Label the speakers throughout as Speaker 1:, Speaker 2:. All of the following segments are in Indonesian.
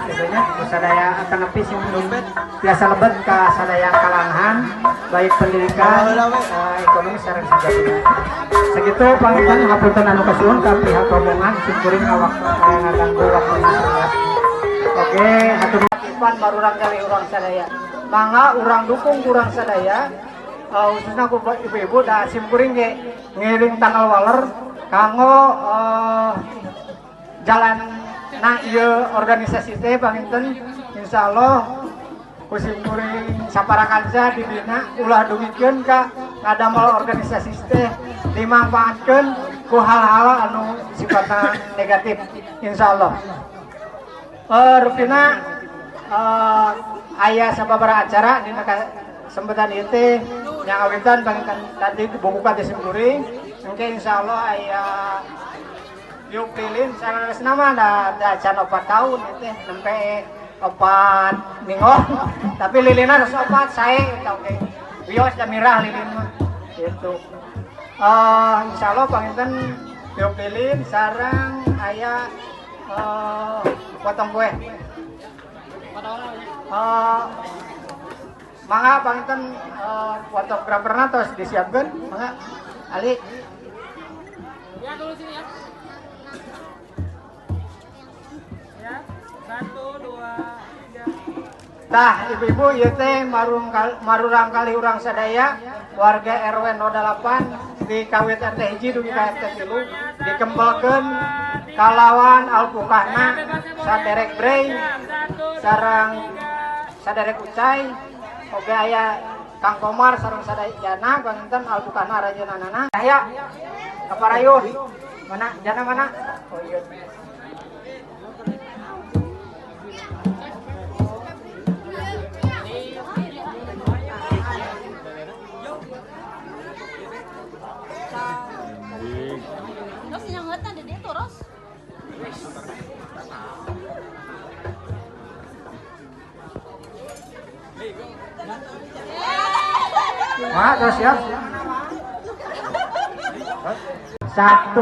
Speaker 1: biasanya sadaya akan nepis yang biasa lebet ke sadaya kalangan baik pendidikan ekonomi sareng sajana. Segitu pangitan hapunten anu kasuhun ka pihak rombongan syukuring awak ngaganggu waktuna sangat. Oke, hatur nuhun barurang kali urang sadaya. Mangga urang dukung urang sadaya khususnya ku ibu-ibu da simkuring ge ngiring tanggal waler kanggo jalan nah ieu organisasi teh panginten insyaallah ku simkuring saparakansa dibina ulah dugikeun ka ngadamel organisasi teh dimanfaatkeun ku hal-hal anu sifatna negatif insyaallah. Rupina aya sababaraha acara dina kesempatan ieu teh yang awitan panginten tadi buka di simkuring engke insyaallah aya yuk lilin sanes nama da can 4 tahun teh nempe 4 minggu tapi lilina harus 4 sae oke wios da mirah lilin mah gitu. Insyaallah panginten yuk lilin sareng aya potong kue. Mangga panginten fotograferna tos disiapkeun mangga Ali.
Speaker 2: Ya dulu sini ya. Ya, 1 2 3.
Speaker 1: Tah ibu-ibu ieu teh marurang kali urang sadaya warga RW 08 di kawit RT hiji dugi ka RT 3 dikembangkeun kalawan alpukahna saderek brei sareng saderek ucai oge aya Kang Komar sareng sadayana panginten alpukahna rajeunana aya kaparayun mana jana mana oh iya.
Speaker 3: Terus yang ngetan dede terus.
Speaker 1: Wah, terus siap. 1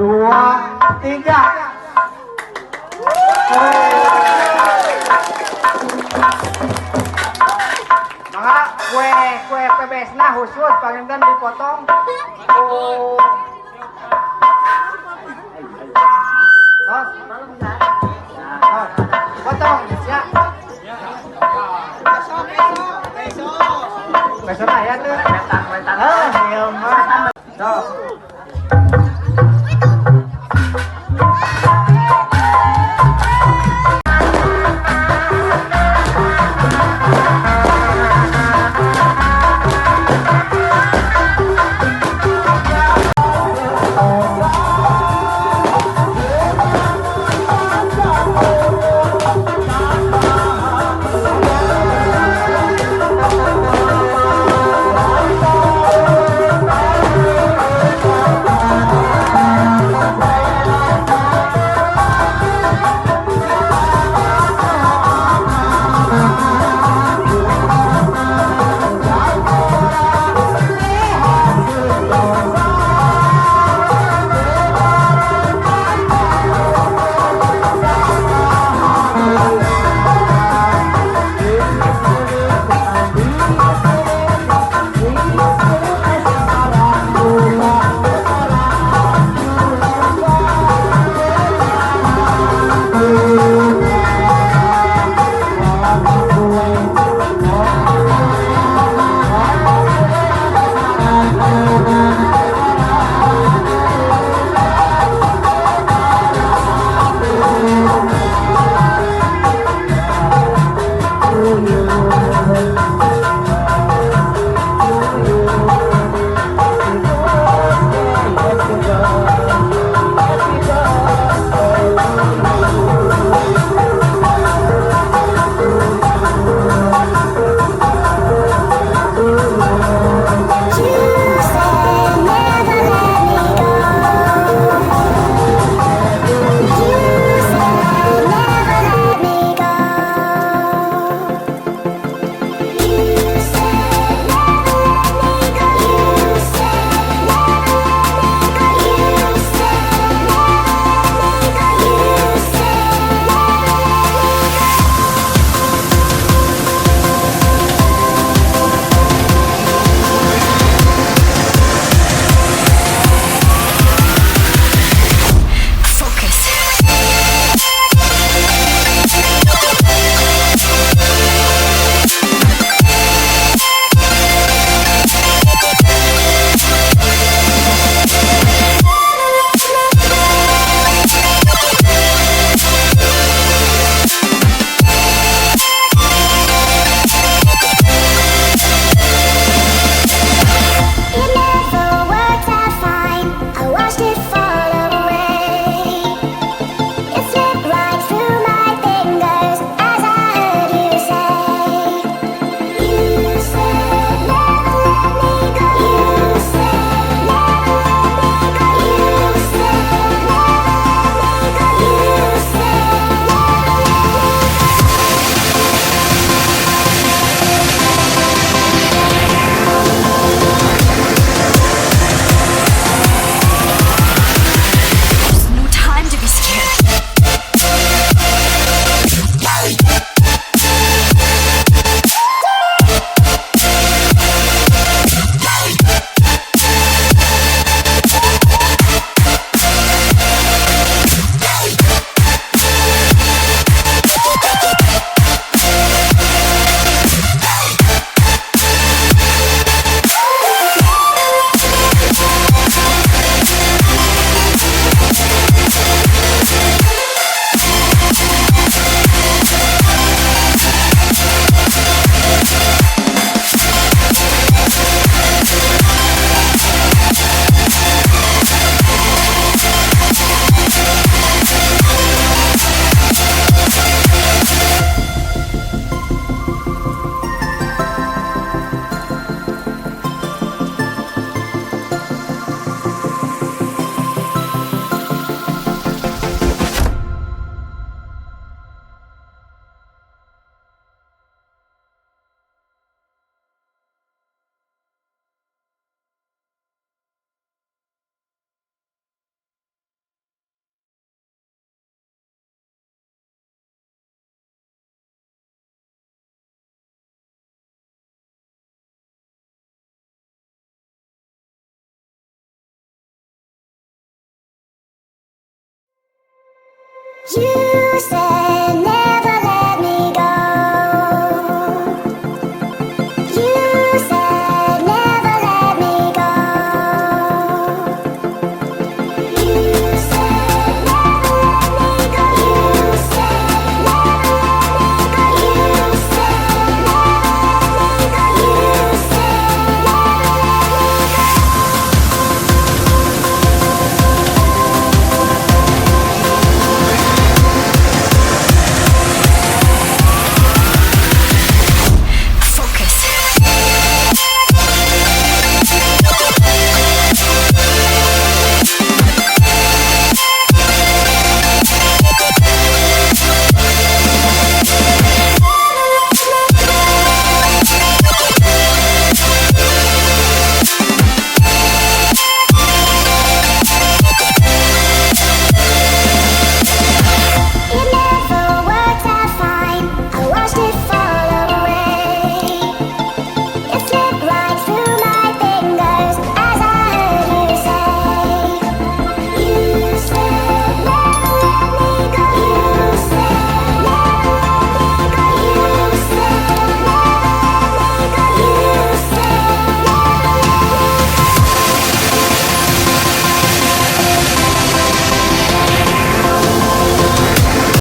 Speaker 1: 2 3. Maka kue PBS nah khusus panginten dipotong. Potong, ya. Besok aya tuh wetan. Ieu mah. Sok.
Speaker 4: you say